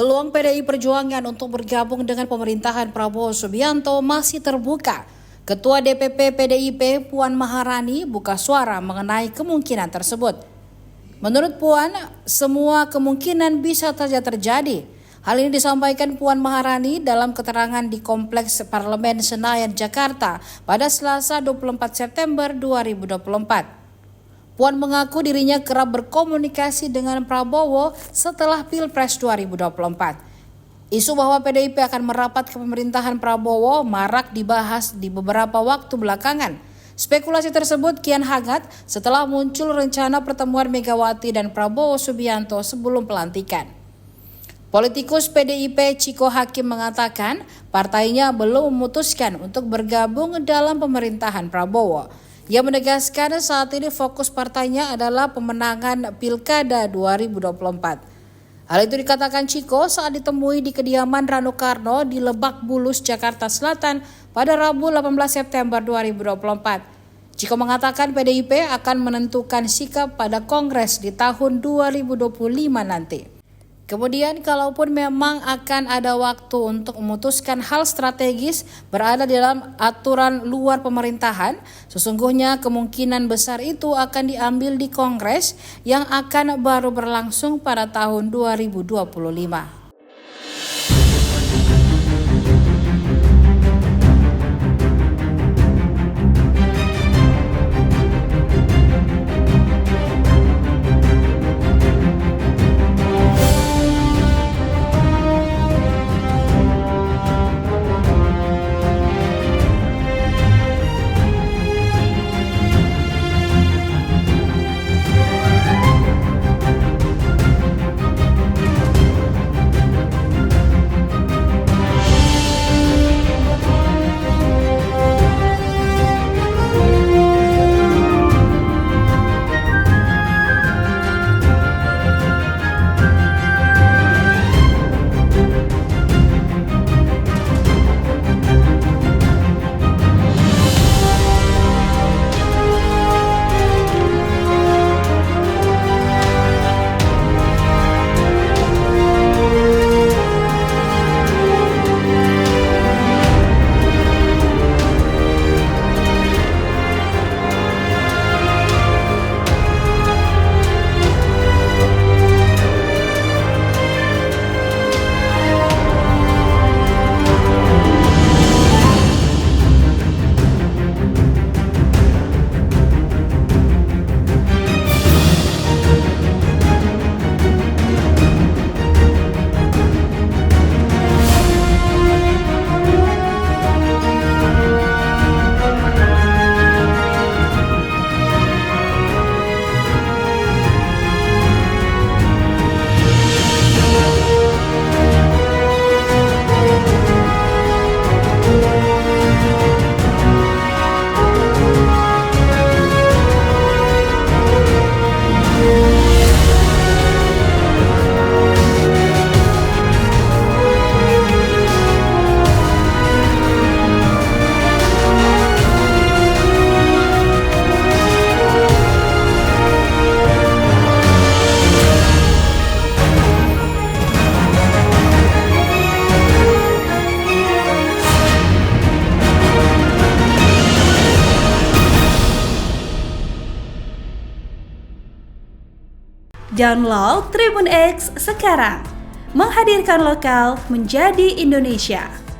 Peluang PDI Perjuangan untuk bergabung dengan pemerintahan Prabowo Subianto masih terbuka. Ketua DPP PDIP Puan Maharani buka suara mengenai kemungkinan tersebut. Menurut Puan, semua kemungkinan bisa saja terjadi. Hal ini disampaikan Puan Maharani dalam keterangan di Kompleks Parlemen Senayan, Jakarta pada Selasa 24 September 2024. Puan mengaku dirinya kerap berkomunikasi dengan Prabowo setelah Pilpres 2024. Isu bahwa PDIP akan merapat ke pemerintahan Prabowo marak dibahas di beberapa waktu belakangan. Spekulasi tersebut kian hangat setelah muncul rencana pertemuan Megawati dan Prabowo Subianto sebelum pelantikan. Politikus PDIP Chiko Hakim mengatakan partainya belum memutuskan untuk bergabung dalam pemerintahan Prabowo. Ia menegaskan saat ini fokus partainya adalah pemenangan Pilkada 2024. Hal itu dikatakan Chiko saat ditemui di kediaman Rano Karno di Lebak Bulus, Jakarta Selatan pada Rabu 18 September 2024. Chiko mengatakan PDIP akan menentukan sikap pada Kongres di tahun 2025 nanti. Kemudian kalaupun memang akan ada waktu untuk memutuskan hal strategis berada di dalam aturan luar pemerintahan, sesungguhnya kemungkinan besar itu akan diambil di Kongres yang akan baru berlangsung pada tahun 2025. Download Tribun X sekarang, menghadirkan lokal menjadi Indonesia.